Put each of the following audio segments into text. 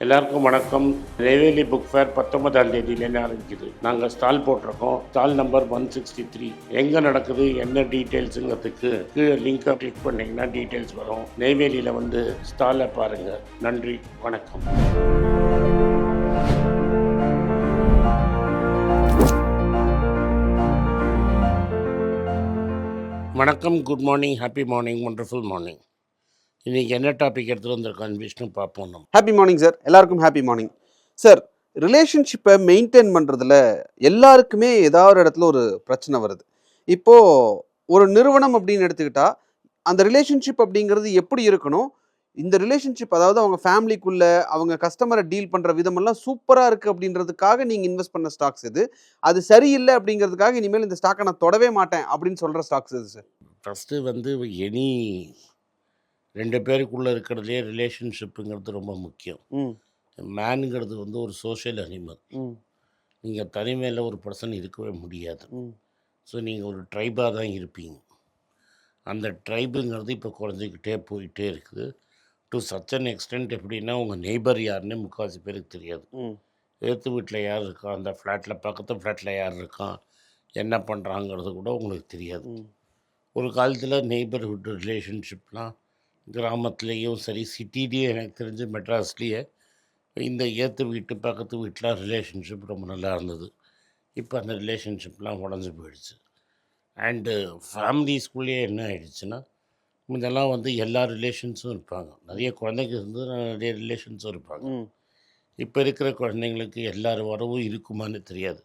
எல்லாருக்கும் வணக்கம். Neyveli book fair 19ஆம் தேதியிலேருந்து ஆரம்பிக்குது. நாங்கள் ஸ்டால் போட்டிருக்கோம். Stall number 163. எங்கே நடக்குது, என்ன டீட்டெயில்ஸுங்கிறதுக்கு கீழே லிங்கை கிளிக் பண்ணிங்கன்னா டீட்டெயில்ஸ் வரும். நெய்வேலியில் வந்து ஸ்டாலை பாருங்கள். நன்றி, வணக்கம். வணக்கம், good morning, happy morning, wonderful morning. இன்றைக்கி என்ன டாபிக் எடுத்துகிட்டு வந்திருக்கான் விஷ்ணு பார்ப்போம். நம்ம ஹாப்பி மார்னிங் சார். எல்லாருக்கும் ஹாப்பி மார்னிங் சார். ரிலேஷன்ஷிப்பை மெயின்டைன் பண்ணுறதுல எல்லாருக்குமே ஏதாவது ஒரு இடத்துல ஒரு பிரச்சனை வருது. இப்போது ஒரு நிறுவனம் அப்படின்னு எடுத்துக்கிட்டால் அந்த ரிலேஷன்ஷிப் அப்படிங்கிறது எப்படி இருக்கணும், இந்த ரிலேஷன்ஷிப் அதாவது அவங்க ஃபேமிலிக்குள்ளே அவங்க கஸ்டமரை டீல் பண்ணுற விதமெல்லாம் சூப்பராக இருக்குது அப்படின்றதுக்காக நீங்கள் இன்வெஸ்ட் பண்ண ஸ்டாக்ஸ் இது, அது சரியில்லை அப்படிங்கிறதுக்காக இனிமேல் இந்த ஸ்டாக்கை நான் தொடவே மாட்டேன் அப்படின்னு சொல்கிற ஸ்டாக்ஸ் இது சார்? ஃபஸ்ட்டு வந்து எனி ரெண்டு பேருக்குள்ளே இருக்கிறதுலே ரிலேஷன்ஷிப்புங்கிறது ரொம்ப முக்கியம். மேனுங்கிறது வந்து ஒரு சோஷியல் அனிமல். நீங்கள் தனிமையில் ஒரு பர்சன் இருக்கவே முடியாது. ஸோ நீங்கள் ஒரு ட்ரைபாக தான் இருப்பீங்க. அந்த ட்ரைபுங்கிறது இப்போ குறைஞ்சிக்கிட்டே போயிட்டே இருக்குது. டு சச் அன் எக்ஸ்டென்ட் எப்படின்னா உங்கள் நெய்பர் யாருன்னு முக்கால்வாசி பேருக்கு தெரியாது. எதிர்த்து வீட்டில் யார் இருக்கான், அந்த ஃப்ளாட்டில் பக்கத்து ஃப்ளாட்டில் யார் இருக்கான், என்ன பண்ணுறாங்கிறது கூட உங்களுக்கு தெரியாது. ஒரு காலத்தில் நெய்பர்ஹுட் ரிலேஷன்ஷிப்லாம் கிராமத்துலேயும் சரி, சிட்டிலேயும் எனக்கு தெரிஞ்சு மெட்ராஸ்லேயே இந்த ஏற்று வீட்டு பக்கத்து வீட்டில் ரிலேஷன்ஷிப் ரொம்ப நல்லா இருந்தது. இப்போ அந்த ரிலேஷன்ஷிப்லாம் உடஞ்சி போயிடுச்சு. அண்டு ஃபேமிலிஸ்குள்ளேயே என்ன ஆகிடுச்சுன்னா, இதெல்லாம் வந்து எல்லா ரிலேஷன்ஸும் இருப்பாங்க. நிறைய குழந்தைங்க இருந்து நிறைய ரிலேஷன்ஸும் இருப்பாங்க. இப்போ இருக்கிற குழந்தைங்களுக்கு எல்லார் உறவும் இருக்குமான்னு தெரியாது.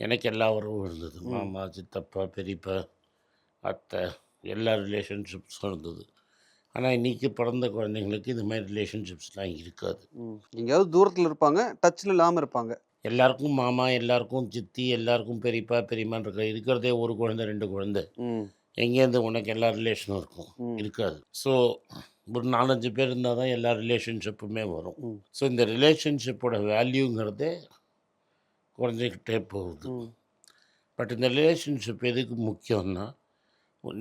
எனக்கு எல்லா உறவும் இருந்தது. மாமா, சித்தப்பா, பெரியப்பா, அத்தை, எல்லா ரிலேஷன்ஷிப்ஸும் இருந்தது. ஆனால் இன்றைக்கி பிறந்த குழந்தைங்களுக்கு இது மாதிரி ரிலேஷன்ஷிப்ஸ்லாம் இருக்காது. எங்கேயாவது தூரத்தில் இருப்பாங்க, டச்சில் இல்லாமல் இருப்பாங்க. எல்லாருக்கும் மாமா, எல்லாருக்கும் சித்தி, எல்லாருக்கும் பெரியப்பா, பெரியம்மான் இருக்கிறதே ஒரு குழந்தை, ரெண்டு குழந்தை. எங்கேருந்து உனக்கு எல்லா ரிலேஷனும் இருக்கும்? இருக்காது. ஸோ ஒரு 4-5 பேர் இருந்தால் தான் எல்லா ரிலேஷன்ஷிப்புமே வரும். ஸோ இந்த ரிலேஷன்ஷிப்போட வேல்யூங்கிறதே குறைஞ்சிக்கிட்டே போகுது. பட் இந்த ரிலேஷன்ஷிப் எதுக்கு முக்கியம்னா,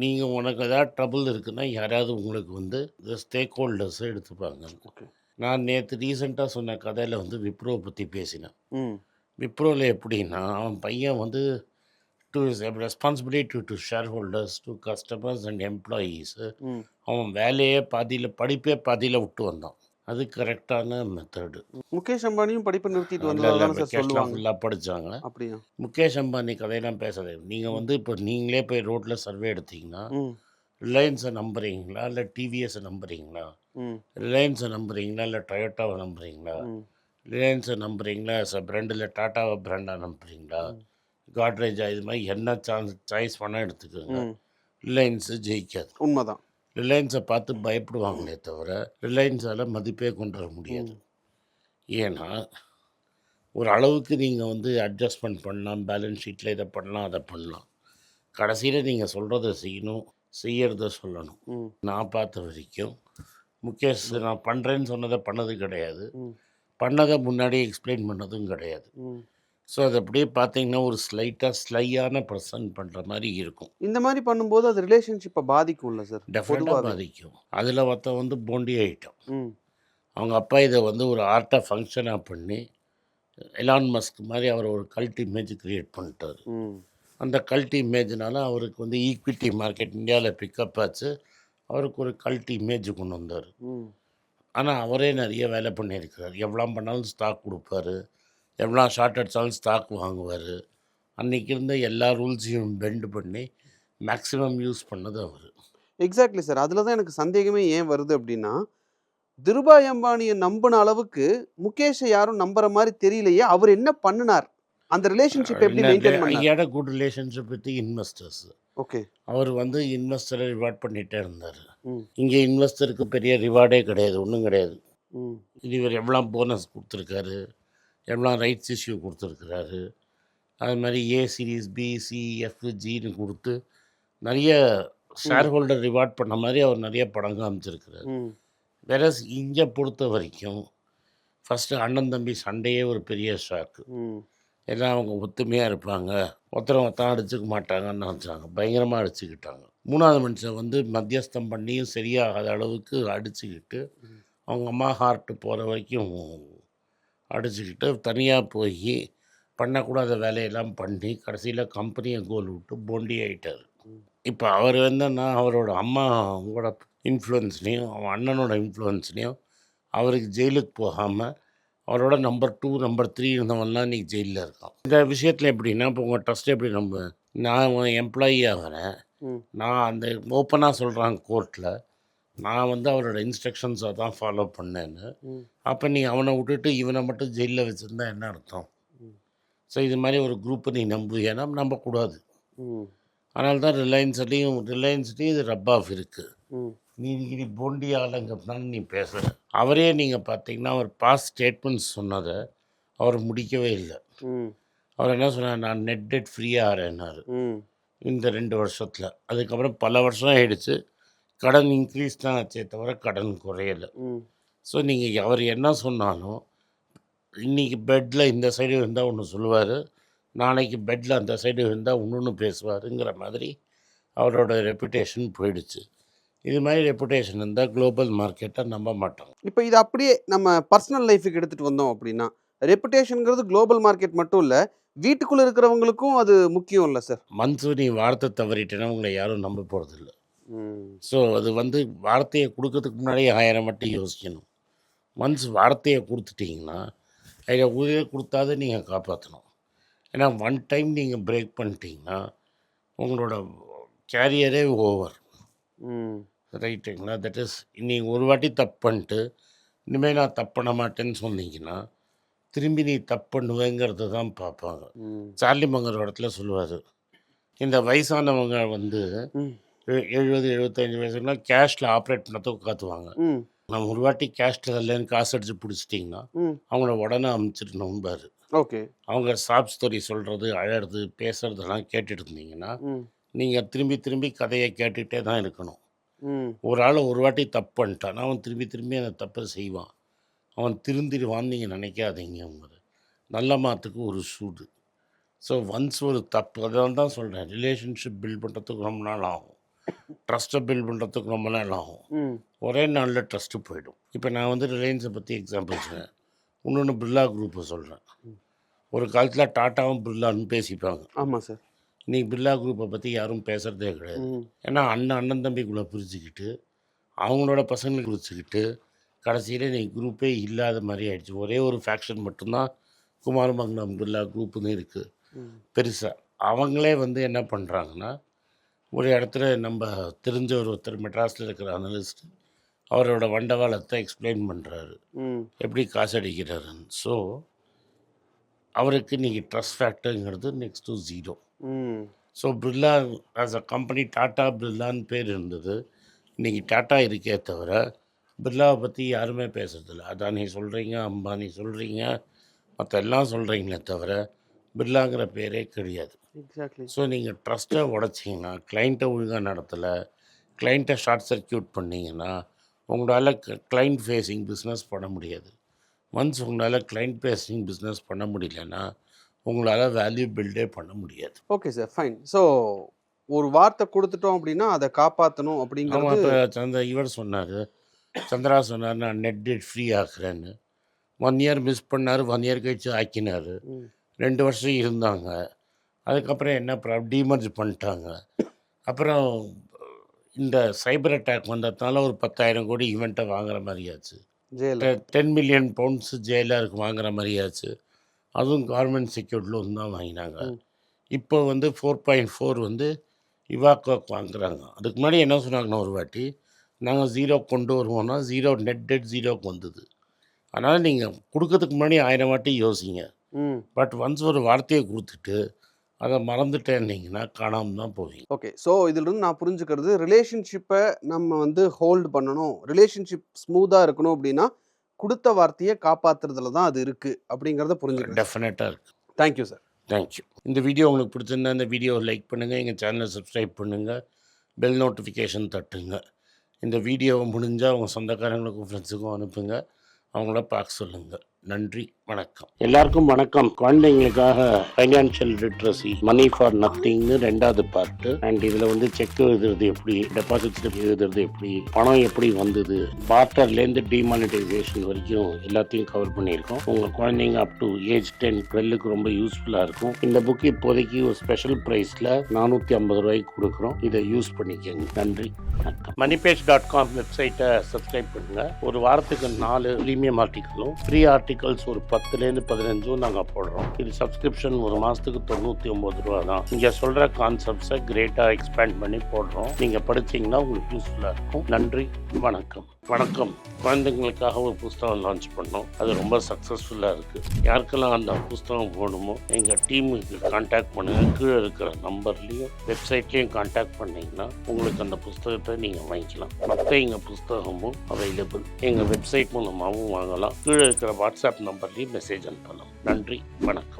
நீங்கள் உனக்கு ஏதாவது ட்ரபுள் இருக்குன்னா யாராவது உங்களுக்கு வந்து இந்த ஸ்டேக் ஹோல்டர்ஸை எடுத்துப்பாங்க. நான் நேற்று ரீசெண்டாக சொன்ன கதையில் வந்து விப்ரோவை பற்றி பேசினேன். விப்ரோவில் எப்படின்னா, அவன் பையன் வந்து to responsibility to share holders, to customers and employees, அவன் வேலையே பாதியில், படிப்பே பாதியில் விட்டு வந்தான். அது கரெக்டான மெத்தடு. முகேஷ் அம்பானியும் படிப்பை நிறுத்திட்டு வந்ததெல்லாம் ஃபுல்லாக படித்தாங்க. அப்படியா? முகேஷ் அம்பானி கதையெல்லாம் பேசாதே. நீங்கள் வந்து இப்போ நீங்களே போய் ரோட்டில் சர்வே எடுத்தீங்கன்னா, ரிலையன்ஸை நம்புறீங்களா இல்லை டிவிஎஸை நம்புறீங்களா, ரிலையன்ஸை நம்புறீங்களா இல்லை டொயோட்டாவை நம்புறீங்களா, ரிலையன்ஸை நம்புறீங்களா பிராண்டில் டாட்டாவை பிராண்டாக நம்புறீங்களா, காட்ரேஜா, இது மாதிரி என்ன சாய்ஸ் பண்ணால் எடுத்துக்கோங்க. ரிலையன்ஸு ஜெயிக்காது. உண்மைதான். ரிலையன்ஸை பார்த்து பயப்படுவாங்களே தவிர ரிலையன்ஸால் மதிப்பே கொண்டு வர முடியாது. ஏன்னா ஒரு அளவுக்கு நீங்கள் வந்து அட்ஜஸ்ட்மெண்ட் பண்ணலாம், பேலன்ஸ் ஷீட்டில் இதை பண்ணலாம், அதை பண்ணலாம். கடைசியில் நீங்கள் சொல்கிறத செய்யணும், செய்யறத சொல்லணும். நான் பார்த்த வரைக்கும் முகேஷ் நான் பண்ணுறேன்னு சொன்னதை பண்ணது கிடையாது, பண்ணதை முன்னாடியே எக்ஸ்பிளைன் பண்ணதும் கிடையாது. ஸோ அது அப்படியே பார்த்தீங்கன்னா ஒரு ஸ்லையான பர்சன் பண்ணுற மாதிரி இருக்கும். இந்த மாதிரி பண்ணும்போது அது ரிலேஷன்ஷிப்பை பாதிக்கும்ல சார்? டெஃபினட்டாக பாதிக்கும். அதில் ஒருத்த வந்து போண்டி ஆகிட்டோம். அவங்க அப்பா இதை வந்து ஒரு ஆர்ட்டாக ஃபங்க்ஷனாக பண்ணி எலான் மஸ்க் மாதிரி அவர் ஒரு கல்ட் இமேஜ் க்ரியேட் பண்ணிட்டார். அந்த கல்ட் இமேஜ்னால அவருக்கு வந்து ஈக்விட்டி மார்க்கெட் இந்தியாவில் பிக்கப் ஆச்சு. அவருக்கு ஒரு கல்ட் இமேஜ் கொண்டு வந்தார். ஆனால் அவரே நிறைய வேலை பண்ணியிருக்கிறார். எவ்வளோ பண்ணாலும் ஸ்டாக் கொடுப்பாரு, எவ்வளோ ஷார்ட் அடித்தாலும் ஸ்டாக் வாங்குவார். அன்றைக்கி இருந்த எல்லா ரூல்ஸையும் பெண்ட் பண்ணி மேக்ஸிமம் யூஸ் பண்ணது அவர். Exactly sir. அதில் தான் எனக்கு சந்தேகமே ஏன் வருது அப்படின்னா, திருபாய் அம்பானியை நம்பின அளவுக்கு முகேஷை யாரும் நம்புற மாதிரி தெரியலையே. அவர் என்ன பண்ணினார்? அந்த ரிலேஷன்ஷிப் எப்படி மெயின்டைன் பண்ணார்? Good relationship with investors. Okay. அவர் வந்து இன்வெஸ்டரை ரிவார்ட் பண்ணிகிட்டே இருந்தார். இங்கே இன்வெஸ்டருக்கு பெரிய ரிவார்டே கிடையாது, ஒன்றும் கிடையாது. இவர் எவ்வளோ போனஸ் கொடுத்துருக்காரு, எவ்வளோ ரைட்ஸ் இஷ்யூ கொடுத்துருக்குறாரு, அது மாதிரி ஏ சீரீஸ், பி, சி, எஃப், ஜின்னு கொடுத்து நிறைய ஷேர் ஹோல்டர் ரிவார்ட் பண்ண மாதிரி அவர் நிறைய படம் காமிச்சிருக்கிறார். வேற இங்கே பொறுத்த வரைக்கும் ஃபஸ்ட்டு அண்ணன் தம்பி சண்டையே ஒரு பெரிய ஷாக்கு. எல்லாம் அவங்க ஒத்துமையாக இருப்பாங்க, ஒருத்தன் அடிச்சுக்க மாட்டாங்கன்னு நினச்சாங்க. பயங்கரமாக அடிச்சுக்கிட்டாங்க. மூணாவது மனுஷன் வந்து மத்தியஸ்தம் பண்ணியும் சரியாகாத அளவுக்கு அடிச்சுக்கிட்டு அவங்க அம்மா ஹார்ட்டு போகிற வரைக்கும் அடிச்சுக்கிட்டு தனியாக போய் பண்ணக்கூடாத வேலையெல்லாம் பண்ணி கடைசியில் கம்பெனியை கோல் விட்டு போண்டி ஆகிட்டார். இப்போ அவர் என்னன்னா அவரோட அம்மாவோட இன்ஃப்ளூயன்ஸ்லேயும் அவன் அண்ணனோட இன்ஃப்ளூயன்ஸ்லேயும் அவருக்கு ஜெயிலுக்கு போகாமல் அவரோட நம்பர் 2 நம்பர் 3 இருந்தவன்லாம் இன்றைக்கி ஜெயிலில் இருக்கான். இந்த விஷயத்தில் எப்படின்னா இப்போ உங்கள் ட்ரஸ்ட் எப்படி நம்புவேன்? நான் எம்ப்ளாயி ஆகிறேன், நான் அந்த ஓப்பனாக சொல்கிறாங்க கோர்ட்டில், நான் வந்து அவரோட இன்ஸ்ட்ரக்ஷன்ஸை தான் ஃபாலோ பண்ணேன்னு. அப்போ நீ அவனை விட்டுட்டு இவனை மட்டும் ஜெயிலில் வச்சுருந்தா என்ன அர்த்தம்? ஸோ இது மாதிரி ஒரு குரூப்பை நீ நம்புவியானா நம்பக்கூடாது. அதனால தான் ரிலையன்ஸ்லேயும் இது ரப் ஆஃப் இருக்குது. நீ போண்டி ஆளுங்கிறதுனால நீ பேசுகிற. அவரே நீங்கள் பார்த்தீங்கன்னா அவர் பாஸ்ட் ஸ்டேட்மெண்ட்ஸ் சொன்னதை அவர் முடிக்கவே இல்லை. அவர் என்ன சொன்னார், நான் நெட் டெட் ஃப்ரீயாக ஆகிறேன்னாரு இந்த 2 வருஷத்தில். அதுக்கப்புறம் பல வருஷம் ஆகிடுச்சு, கடன் இன்க்ரீஸ் தான் ஆச்சே தவிர கடன் குறையலை. ஸோ நீங்கள் அவர் என்ன சொன்னாலும் இன்றைக்கி பெட்டில் இந்த சைடு இருந்தால் ஒன்று சொல்லுவார், நாளைக்கு பெட்டில் அந்த சைடு இருந்தால் இன்னொன்று பேசுவாருங்கிற மாதிரி அவரோட ரெப்புடேஷன் போயிடுச்சு. இது மாதிரி ரெப்புடேஷன் இருந்தால் குளோபல் மார்க்கெட்டை நம்ப மாட்டோம். இப்போ இது அப்படியே நம்ம பர்சனல் லைஃபுக்கு எடுத்துகிட்டு வந்தோம் அப்படின்னா, ரெப்புடேஷனுங்கிறது குளோபல் மார்க்கெட் மட்டும் இல்லை, வீட்டுக்குள்ளே இருக்கிறவங்களுக்கும் அது முக்கியம் இல்லை சார்? மந்த்ஸ் நீ வார்த்தை தவறிட்டேன்னா உங்களை யாரும் நம்ப போகிறதில்ல. ஸோ அது வந்து வார்த்தையை கொடுக்கறதுக்கு முன்னாடியே 1000 மட்டும் யோசிக்கணும். ஒன்ஸ் வார்த்தையை கொடுத்துட்டிங்கன்னா அதில் உயிரை கொடுத்தாது நீங்கள் காப்பாற்றணும். ஏன்னா ஒன் டைம் நீங்கள் பிரேக் பண்ணிட்டீங்கன்னா உங்களோட கேரியரே ஓவர். ரைட்டுங்களா? தட் இஸ் நீங்கள் ஒரு வாட்டி தப்பு பண்ணிட்டு இனிமேல் நான் தப்பு பண்ண மாட்டேன்னு சொன்னீங்கன்னா திரும்பி நீ தப்பு பண்ணுவேங்கிறது தான் பார்ப்பாங்க. சார்லி மங்கர் இடத்துல சொல்லுவார், இந்த வயசானவங்க வந்து 70-75 வயசுலாம் கேஷில் ஆப்ரேட் பண்ணதுக்கு காத்துவாங்க. நம்ம ஒரு வாட்டி கேஷில் இல்லைன்னு காசு அடித்து பிடிச்சிட்டிங்கன்னா அவங்கள உடனே அமுச்சிடணும்பாரு. ஓகே. அவங்க சாப் ஸ்டோரி சொல்கிறது, அழறது, பேசுகிறதெல்லாம் கேட்டுட்டு இருந்தீங்கன்னா நீங்கள் திரும்பி திரும்பி கதையை கேட்டுகிட்டே தான் இருக்கணும். ஒரு ஆள் ஒரு வாட்டி தப்பு பண்ணிட்டான்னா அவன் திரும்பி திரும்பி அந்த தப்பை செய்வான், அவன் திருந்திடுவான்னு நீங்கள் நினைக்காதீங்க. அவங்க நல்ல மாத்துக்கு ஒரு சூடு. ஸோ ஒன்ஸ் ஒரு தப்பு, அதனால தான் சொல்கிறேன், ரிலேஷன்ஷிப் பில்ட் பண்ணுறதுக்கு ரொம்ப நாள் ஆகும், ட்ரஸ்ட்டை பில்ட் பண்ணுறதுக்கு ரொம்ப நாள் ஆகும். ஒரே நாளில் ட்ரஸ்ட்டு போயிடும். இப்போ நான் வந்து ரிலையன்ஸை பற்றி எக்ஸாம்பிள் சொன்னேன், இன்னொன்று பிர்லா குரூப்பை சொல்கிறேன். ஒரு காலத்தில் டாட்டாவும் பிர்லான்னு பேசிப்பாங்க. ஆமாம் சார். இன்றைக்கி பிர்லா குரூப்பை பற்றி யாரும் பேசுகிறதே கிடையாது. ஏன்னா அண்ணன் தம்பிக்குள்ளே பிரிச்சுக்கிட்டு அவங்களோட பசங்களுக்கு பிரிச்சுக்கிட்டு கடைசியில் இன்றைக்கி குரூப்பே இல்லாத மாதிரி ஆயிடுச்சு. ஒரே ஒரு ஃபேக்ஷன் மட்டும்தான் குமாரமங்கலம் பிர்லா குரூப்புன்னு இருக்குது பெருசாக. அவங்களே வந்து என்ன பண்ணுறாங்கன்னா, ஒரு இடத்துல நம்ம தெரிஞ்ச ஒருத்தர் மெட்ராஸில் இருக்கிற அனலிஸ்ட் அவரோட வண்டவாளத்தை எக்ஸ்பிளைன் பண்ணுறாரு, எப்படி காசு அடிக்கிறாருன்னு. ஸோ அவருக்கு இன்றைக்கி ட்ரஸ்ட் ஃபேக்டருங்கிறது next to 0. So Birla as a company Tata பிர்லான்னு பேர் இருந்தது. இன்றைக்கி டாட்டா இருக்கே தவிர பிர்லாவை பற்றி யாருமே பேசுறதில்ல. அதானி சொல்கிறீங்க, அம்பானி சொல்கிறீங்க, மற்ற எல்லாம் சொல்கிறீங்களே தவிர பிர்லாங்கிற பேரே கிடையாது. எக்ஸாக்ட்லி. ஸோ நீங்கள் ட்ரஸ்ட்டை உடைச்சிங்கன்னா, கிளைண்ட்டை ஒழுங்காக நடத்தலை, கிளைண்ட்டை ஷார்ட் சர்க்கியூட் பண்ணிங்கன்னா உங்களால் கிளைண்ட் ஃபேஸிங் பிஸ்னஸ் பண்ண முடியாது. ஒன்ஸ் உங்களால் கிளைண்ட் ஃபேஸிங் பிஸ்னஸ் பண்ண முடியலன்னா உங்களால் வேல்யூ பில்டே பண்ண முடியாது. Okay sir, fine. ஸோ ஒரு வார்த்தை கொடுத்துட்டோம் அப்படின்னா அதை காப்பாற்றணும் அப்படிங்கிறது. இப்போ இவர் சொன்னார், சந்திரா சொன்னார், நான் நெட் டெட் ஃப்ரீ ஆக்குறேன்னு. 1 இயர் மிஸ் பண்ணார், 1 இயர் கழிச்சு ஆக்கினார். 2 வருஷம் இருந்தாங்க. அதுக்கப்புறம் என்ன டீமர்ஜ் பண்ணிட்டாங்க. அப்புறம் இந்த சைபர் அட்டாக் வந்ததுனால ஒரு 10,000 கோடி ஈவெண்ட்டை வாங்குற மாதிரியாச்சு. 10 மில்லியன் பவுண்ட்ஸு ஜெயிலருக்கு வாங்குற மாதிரியாச்சு. அதுவும் கவர்மெண்ட் செக்யூர்ட் லோன் தான் வாங்கினாங்க. இப்போ வந்து 4.4 வந்து இவாக்கோக்கு வாங்குறாங்க. அதுக்கு முன்னாடி என்ன சொன்னாங்கன்னா, ஒரு வாட்டி நாங்கள் 0 கொண்டு வருவோம்னா 0 நெட் டெட் 0க்கு வந்தது. அதனால் நீங்கள் கொடுக்கறதுக்கு முன்னாடி 1000 வாட்டி யோசிங்க. பட் ஒன்ஸ் ஒரு வார்த்தையை கொடுத்துட்டு அதை மறந்துட்டேன்னீங்கன்னா காணாமல் தான் போவீங்க. ஓகே. ஸோ இதிலிருந்து நான் புரிஞ்சுக்கிறது, ரிலேஷன்ஷிப்பை நம்ம வந்து ஹோல்டு பண்ணணும், ரிலேஷன்ஷிப் ஸ்மூத்தாக இருக்கணும் அப்படின்னா கொடுத்த வார்த்தையை காப்பாற்றுறதுல தான் அது இருக்குது அப்படிங்கிறத புரிஞ்சுக்கிறேன். டெஃபினட்டாக இருக்குது. Thank you sir. தேங்க்யூ. இந்த வீடியோ உங்களுக்கு பிடிச்சிருந்தா இந்த வீடியோவை லைக் பண்ணுங்கள், எங்கள் சேனலை சப்ஸ்கிரைப் பண்ணுங்கள், பெல் நோட்டிஃபிகேஷன் தட்டுங்க. இந்த வீடியோவை முடிஞ்சால் உங்கள் சொந்தக்காரங்களுக்கும் ஃப்ரெண்ட்ஸுக்கும் அனுப்புங்க, அவங்கள பார்க்க சொல்லுங்கள். நன்றி, வணக்கம். எல்லாருக்கும் வணக்கம். குழந்தைங்களுக்காக ஃபைனான்ஷியல் லிட்ரஸி, மணி ஃபார் நத்திங்னு 2வது பார்ட்டு. அண்ட் இதில் வந்து செக் எழுதுறது எப்படி, டெபாசிட் ஸ்லிப் எழுதுறது எப்படி, பணம் எப்படி வந்தது, பார்ட்டர்லேருந்து டிமானிட்டைசேஷன் வரைக்கும் எல்லாத்தையும் கவர் பண்ணியிருக்கோம். உங்கள் குழந்தைங்க அப் டு ஏஜ் 10, 12க்கு ரொம்ப யூஸ்ஃபுல்லாக இருக்கும். இந்த புக் இப்போதைக்கு ஒரு ஸ்பெஷல் ப்ரைஸில் 450 ரூபாய்க்கு கொடுக்குறோம். இதை யூஸ் பண்ணிக்கங்க. நன்றி, வணக்கம். moneypage.com வெப்சைட்டை சப்ஸ்கிரைப் பண்ணுங்கள். ஒரு வாரத்துக்கு 4 ப்ரீமியம் ஆர்டிக்கலும், ஃப்ரீ ஆர்டிகல்ஸ் ஒரு 10லேருந்து 15 நாங்கள் போடுறோம். இது சப்ஸ்கிரிப்ஷன் ஒரு மாதத்துக்கு 99 ரூபா தான். நீங்கள் சொல்கிற கான்செப்ட்ஸை கிரேட்டாக எக்ஸ்பேண்ட் பண்ணி போடுறோம். நீங்கள் படித்தீங்கன்னா உங்களுக்கு யூஸ்ஃபுல்லாக இருக்கும். நன்றி, வணக்கம். வணக்கம். குழந்தைங்களுக்காக ஒரு புஸ்தகம் லான்ச் பண்ணோம். அது ரொம்ப சக்ஸஸ்ஃபுல்லாக இருக்குது. யாருக்கெல்லாம் அந்த புஸ்தகம் போகணுமோ எங்கள் டீமுக்கு கான்டாக்ட் பண்ணுங்கள். கீழே இருக்கிற நம்பர்லேயும் வெப்சைட்லேயும் கான்டாக்ட் பண்ணிங்கன்னா உங்களுக்கு அந்த புஸ்தகத்தை நீங்கள் வாங்கிக்கலாம். மற்ற எங்கள் புஸ்தகமும் அவைலபிள். எங்கள் வெப்சைட் மூலமாகவும் வாங்கலாம். கீழே இருக்கிற வாட்ஸ்அப் நம்பர்லேயும் மெசேஜ் அனுப்பலாம். நன்றி, வணக்கம்.